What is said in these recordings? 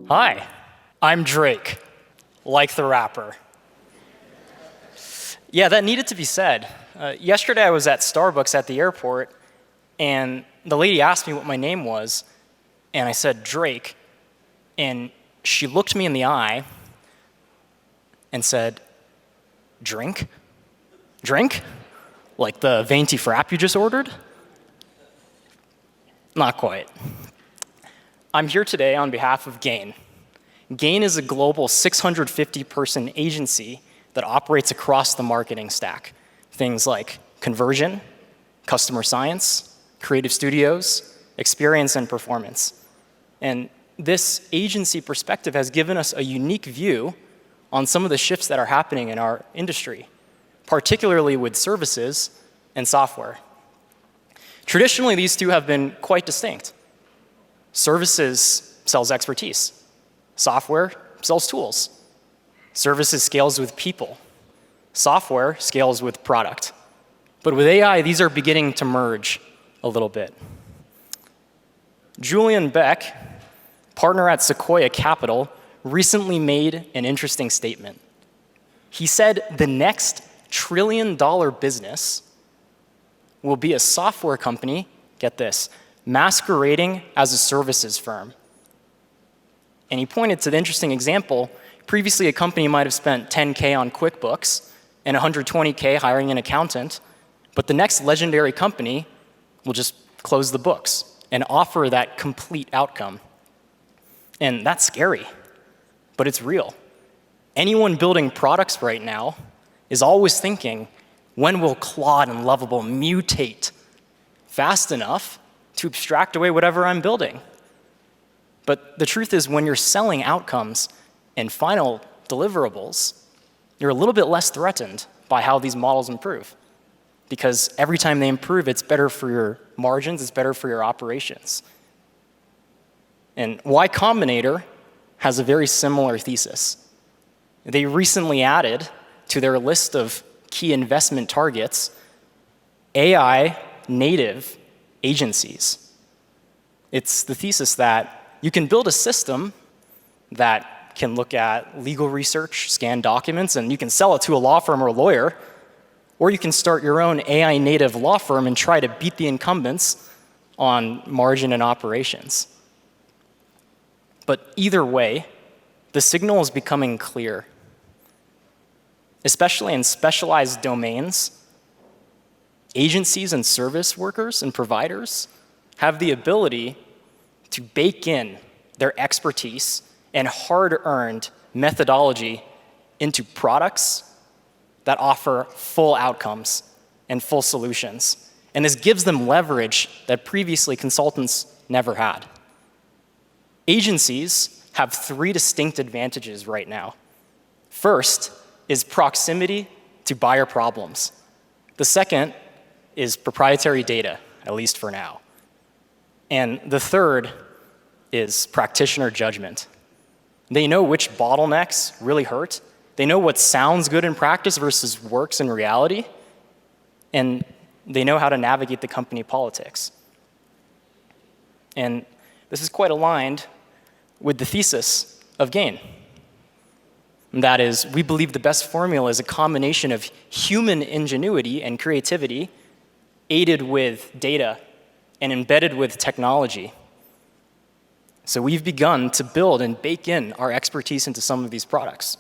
Hi, I'm Drake, like the rapper. Yeah, that needed to be said. Yesterday I was at Starbucks at the airport, and the lady asked me what my name was, and I said Drake, and she looked me in the eye and said, "Drink? Drink? Like the venti frap you just ordered?" Not quite. I'm here today on behalf of GAIN. GAIN is a global 650-person agency that operates across the marketing stack. Things like conversion, customer science, creative studios, experience, and performance. And this agency perspective has given us a unique view on some of the shifts that are happening in our industry, particularly with services and software. Traditionally, these two have been quite distinct. Services sells expertise. Software sells tools. Services scales with people. Software scales with product. But with AI, these are beginning to merge a little bit. Julian Beck, partner at Acquia Capital, recently made an interesting statement. He said the next trillion-dollar business will be a software company, get this, masquerading as a services firm. And he pointed to the interesting example. Previously, a company might have spent $10K on QuickBooks and $120K hiring an accountant, but the next legendary company will just close the books and offer that complete outcome. And that's scary, but it's real. Anyone building products right now is always thinking, when will Claude and Lovable mutate fast enough to abstract away whatever I'm building? But the truth is, when you're selling outcomes and final deliverables, you're a little bit less threatened by how these models improve. Because every time they improve, it's better for your margins, it's better for your operations. And Y Combinator has a very similar thesis. They recently added to their list of key investment targets AI native agencies. It's the thesis that you can build a system that can look at legal research, scan documents, and you can sell it to a law firm or a lawyer, or you can start your own AI native law firm and try to beat the incumbents on margin and operations. But either way, the signal is becoming clear. Especially in specialized domains, agencies and service workers and providers have the ability to bake in their expertise and hard-earned methodology into products that offer full outcomes and full solutions. And this gives them leverage that previously consultants never had. Agencies have three distinct advantages right now. First is proximity to buyer problems. The second is proprietary data, at least for now. And the third is practitioner judgment. They know which bottlenecks really hurt. They know what sounds good in practice versus works in reality. And they know how to navigate the company politics. And this is quite aligned with the thesis of GAIN. And that is, we believe the best formula is a combination of human ingenuity and creativity aided with data and embedded with technology. So we've begun to build and bake in our expertise into some of these products.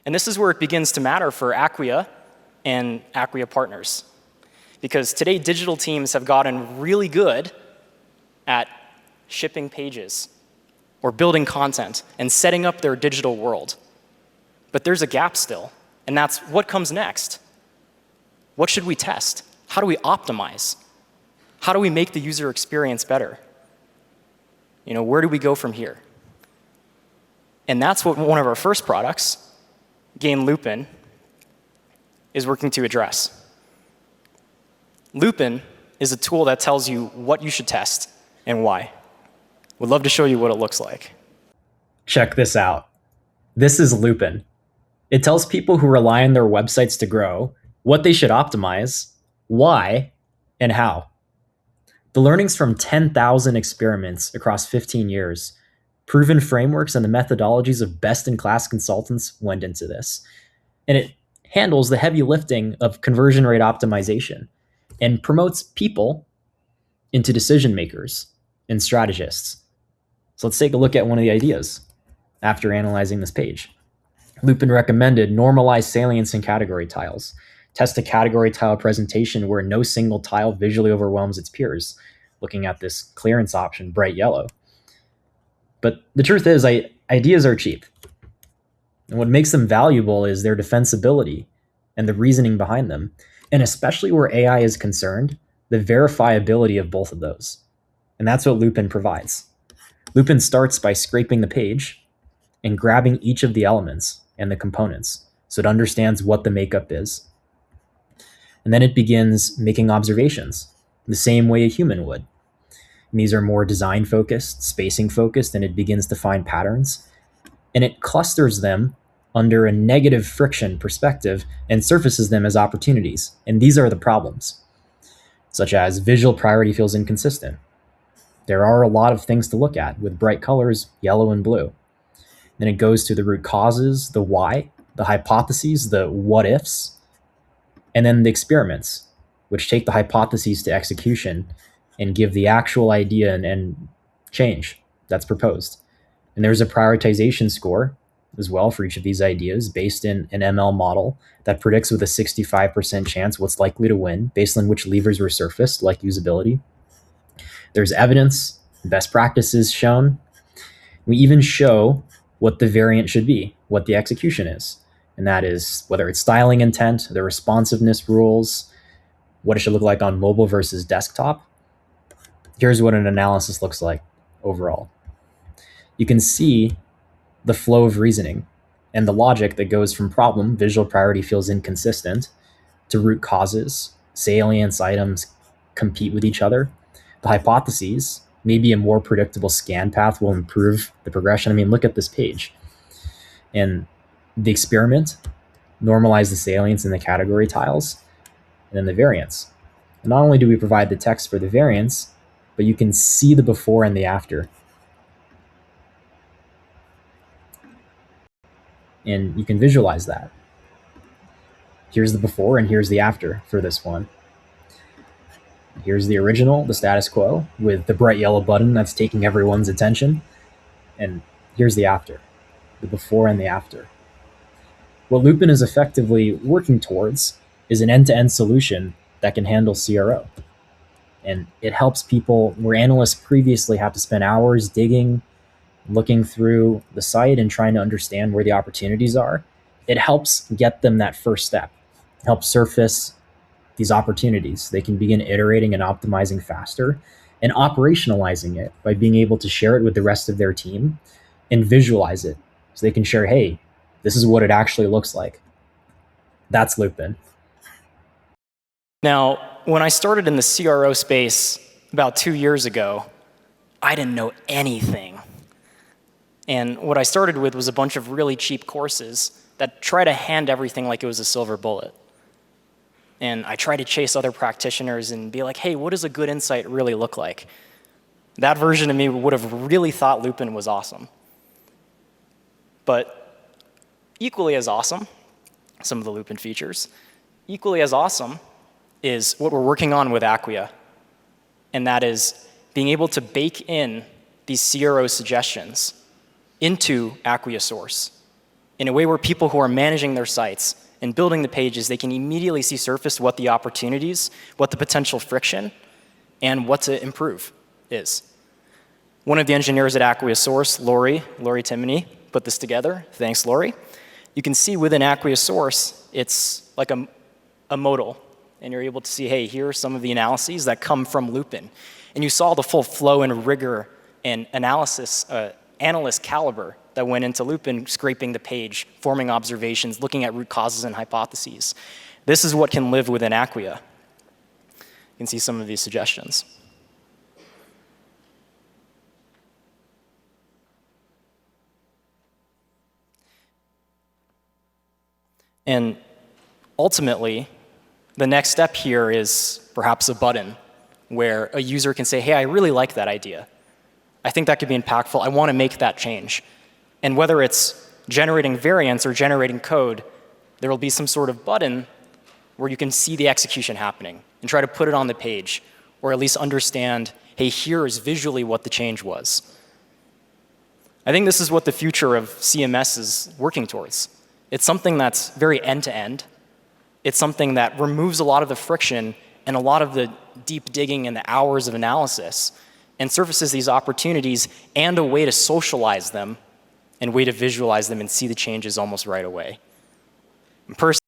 And this is where it begins to matter for Acquia and Acquia partners. Because today, digital teams have gotten really good at shipping pages or building content and setting up their digital world. But there's a gap still, and that's what comes next. What should we test? How do we optimize? How do we make the user experience better? Where do we go from here? And that's what one of our first products, GAIN Lupine, is working to address. Lupine is a tool that tells you what you should test and why. We'd love to show you what it looks like. Check this out. This is Lupine. It tells people who rely on their websites to grow what they should optimize, why, and how. The learnings from 10,000 experiments across 15 years Proven frameworks and the methodologies of best-in-class consultants went into this. And it handles the heavy lifting of conversion rate optimization and promotes people into decision makers and strategists. So let's take a look at one of the ideas after analyzing this page. Lupin recommended normalize salience in category tiles. Test a category tile presentation where no single tile visually overwhelms its peers, looking at this clearance option, bright yellow. But the truth is, ideas are cheap. And what makes them valuable is their defensibility and the reasoning behind them. And especially where AI is concerned, the verifiability of both of those. And that's what Lupin provides. Lupin starts by scraping the page and grabbing each of the elements and the components so it understands what the makeup is. And then it begins making observations the same way a human would. And these are more design focused, spacing focused, and it begins to find patterns. And it clusters them under a negative friction perspective and surfaces them as opportunities. And these are the problems, such as visual priority feels inconsistent. There are a lot of things to look at with bright colors, yellow and blue. Then it goes to the root causes, the why, the hypotheses, the what ifs, and then the experiments, which take the hypotheses to execution and give the actual idea and change that's proposed. And there's a prioritization score as well for each of these ideas based in an ML model that predicts with a 65% chance what's likely to win based on which levers were surfaced, like usability. There's evidence, best practices shown. We even show what the variant should be, what the execution is. And that is whether it's styling intent, the responsiveness rules, what it should look like on mobile versus desktop. Here's what an analysis looks like overall. You can see the flow of reasoning and the logic that goes from problem, visual priority feels inconsistent, to root causes, salience items compete with each other. The hypotheses, maybe a more predictable scan path will improve the progression. I mean, look at this page. And the experiment, normalize the salience in the category tiles, and then the variance. And not only do we provide the text for the variance, but you can see the before and the after. And you can visualize that. Here's the before and here's the after for this one. Here's the original, the status quo, with the bright yellow button that's taking everyone's attention. And here's the after, the before and the after. What Lupin is effectively working towards is an end-to-end solution that can handle CRO. And it helps people where analysts previously have to spend hours digging, looking through the site and trying to understand where the opportunities are. It helps get them that first step, helps surface these opportunities. They can begin iterating and optimizing faster and operationalizing it by being able to share it with the rest of their team and visualize it so they can share, hey, this is what it actually looks like. That's Lupin. Now, when I started in the CRO space about 2 years ago, I didn't know anything. And what I started with was a bunch of really cheap courses that try to hand everything like it was a silver bullet. And I try to chase other practitioners and be like, hey, what does a good insight really look like? That version of me would have really thought Lupin was awesome. But equally as awesome, some of the Lupin features, equally as awesome is what we're working on with Acquia. And that is being able to bake in these CRO suggestions into Acquia source in a way where people who are managing their sites and building the pages, they can immediately see surfaced what the opportunities, what the potential friction, and what to improve is. One of the engineers at Acquia Source, Lori Timoney, put this together. Thanks, Lori. You can see within Acquia Source, it's like a modal. And you're able to see, hey, here are some of the analyses that come from Lupin. And you saw the full flow and rigor and analysis, analyst caliber that went into Lupin, scraping the page, forming observations, looking at root causes and hypotheses. This is what can live within Acquia. You can see some of these suggestions. And ultimately, the next step here is perhaps a button where a user can say, hey, I really like that idea. I think that could be impactful. I want to make that change. And whether it's generating variants or generating code, there will be some sort of button where you can see the execution happening and try to put it on the page, or at least understand, hey, here is visually what the change was. I think this is what the future of CMS is working towards. It's something that's very end-to-end. It's something that removes a lot of the friction and a lot of the deep digging and the hours of analysis, and surfaces these opportunities and a way to socialize them and a way to visualize them and see the changes almost right away. Personally,